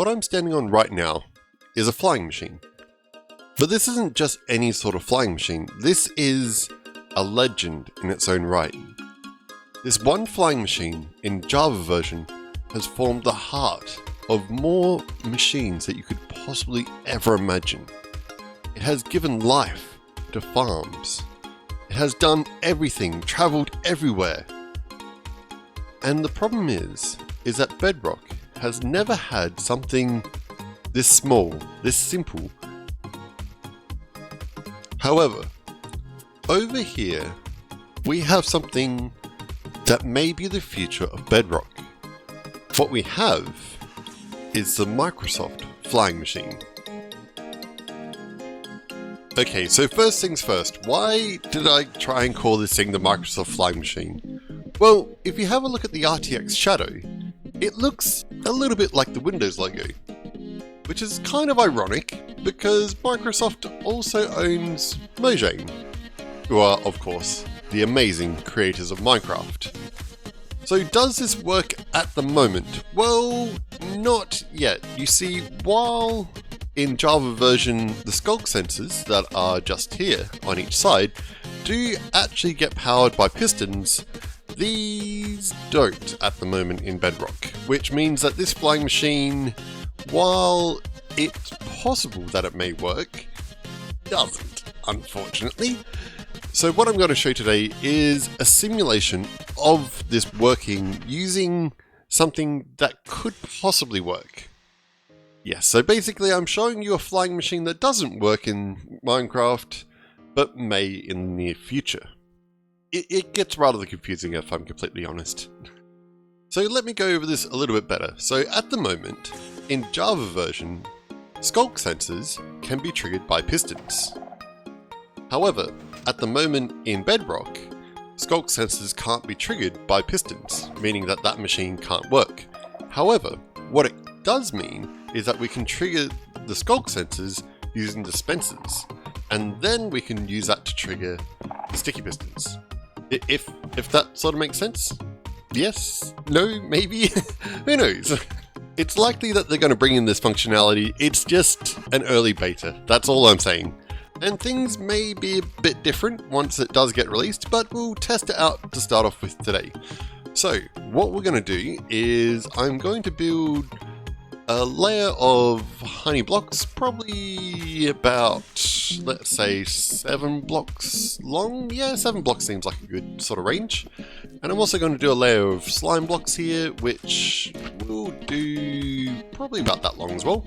what I'm standing on right now is a flying machine. But this isn't just any sort of flying machine, this is a legend in its own right. This one flying machine in Java version has formed the heart of more machines that you could possibly ever imagine. It has given life to farms. It has done everything, traveled everywhere. And the problem is that Bedrock has never had something this small, this simple. However, over here, we have something that may be the future of Bedrock. What we have is the Microsoft flying machine. Okay, so first things first, why did I try and call this thing the Microsoft flying machine? Well, if you have a look at the RTX Shadow, it looks a little bit like the Windows logo, which is kind of ironic because Microsoft also owns Mojang, who are, of course, the amazing creators of Minecraft. So does this work at the moment? Well, not yet. You see, while in Java version, the sculk sensors that are just here on each side do actually get powered by pistons, these don't at the moment in Bedrock, which means that this flying machine, while it's possible that it may work, doesn't, unfortunately. So what I'm going to show today is a simulation of this working using something that could possibly work. Yes, so basically I'm showing you a flying machine that doesn't work in Minecraft, but may in the near future. It gets rather confusing if I'm completely honest. So let me go over this a little bit better. So at the moment, in Java version, sculk sensors can be triggered by pistons. However, at the moment in Bedrock, sculk sensors can't be triggered by pistons, meaning that that machine can't work. However, what it does mean is that we can trigger the sculk sensors using dispensers, and then we can use that to trigger the sticky pistons. If that sort of makes sense? Yes? No? Maybe? Who knows? It's likely that they're going to bring in this functionality, it's just an early beta, that's all I'm saying. And things may be a bit different once it does get released, but we'll test it out to start off with today. So, what we're going to do is I'm going to build a layer of honey blocks, probably about, let's say, 7 blocks long. Yeah, 7 blocks seems like a good sort of range. And I'm also going to do a layer of slime blocks here, which will do probably about that long as well.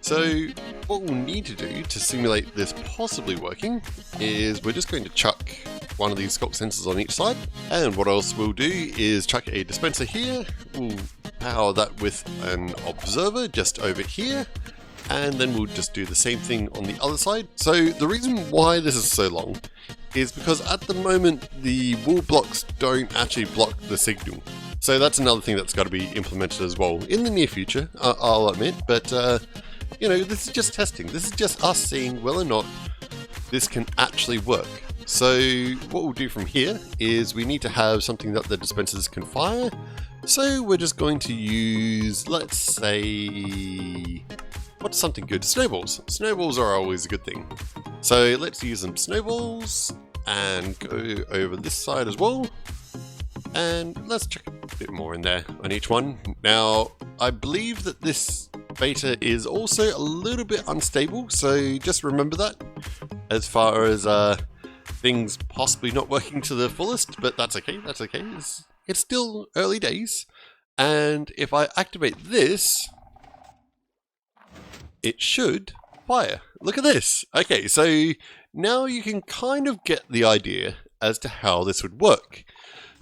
So what we'll need to do to simulate this possibly working is we're just going to chuck one of these sculk sensors on each side, and what else we'll do is chuck a dispenser here. We'll power that with an observer just over here, and then we'll just do the same thing on the other side. So the reason why this is so long is because at the moment the wool blocks don't actually block the signal. So that's another thing that's got to be implemented as well in the near future, I'll admit, but you know, this is just testing. This is just us seeing whether or not this can actually work. So what we'll do from here is we need to have something that the dispensers can fire. So we're just going to use, let's say, what's something good? Snowballs. Snowballs are always a good thing. So let's use some snowballs and go over this side as well. And let's chuck a bit more in there on each one. Now, I believe that this beta is also a little bit unstable, so just remember that as far as things possibly not working to the fullest, but that's okay, that's okay. It's still early days, and if I activate this, it should fire. Look at this. Okay, so now you can kind of get the idea as to how this would work.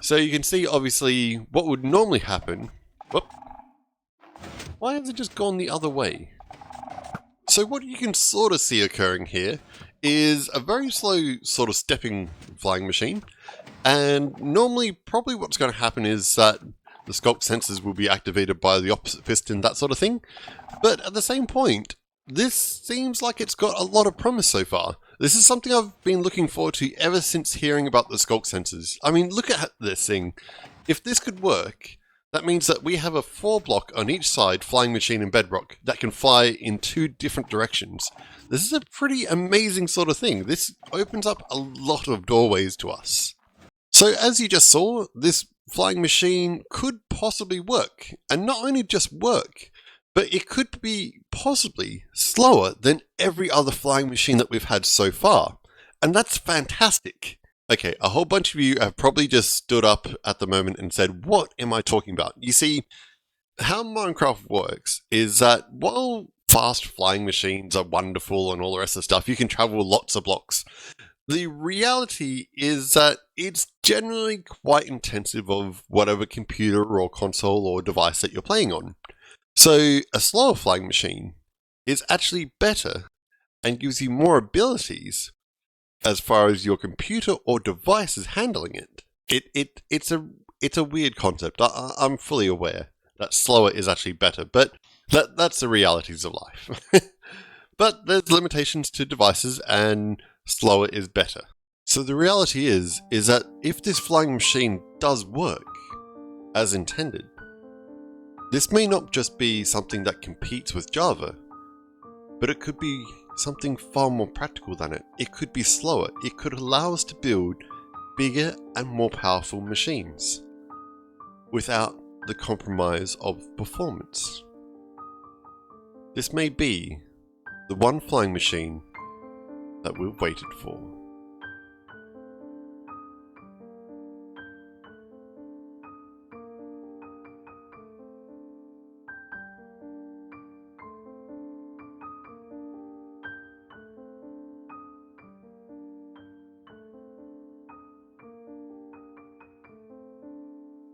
So you can see, obviously, what would normally happen. Whoop. Why has it just gone the other way? So what you can sort of see occurring here is a very slow sort of stepping flying machine. And normally, probably what's going to happen is that the sculk sensors will be activated by the opposite piston, that sort of thing. But at the same point, this seems like it's got a lot of promise so far. This is something I've been looking forward to ever since hearing about the sculk sensors. I mean, look at this thing. If this could work, That means that we have a 4-block on each side flying machine in Bedrock that can fly in 2 different directions. This is a pretty amazing sort of thing. This opens up a lot of doorways to us. So as you just saw, this flying machine could possibly work. And not only just work, but it could be possibly slower than every other flying machine that we've had so far. And that's fantastic. Okay, a whole bunch of you have probably just stood up at the moment and said, what am I talking about? You see, how Minecraft works is that while fast flying machines are wonderful and all the rest of the stuff, you can travel lots of blocks. The reality is that it's generally quite intensive of whatever computer or console or device that you're playing on. So a slower flying machine is actually better and gives you more abilities as far as your computer or device is handling it. It's a weird concept. I'm fully aware that slower is actually better, but that's the realities of life. But there's limitations to devices, and slower is better. So the reality is that if this flying machine does work as intended, this may not just be something that competes with Java, but it could be something far more practical than it. It could be slower. It could allow us to build bigger and more powerful machines without the compromise of performance. This may be the one flying machine that we've waited for.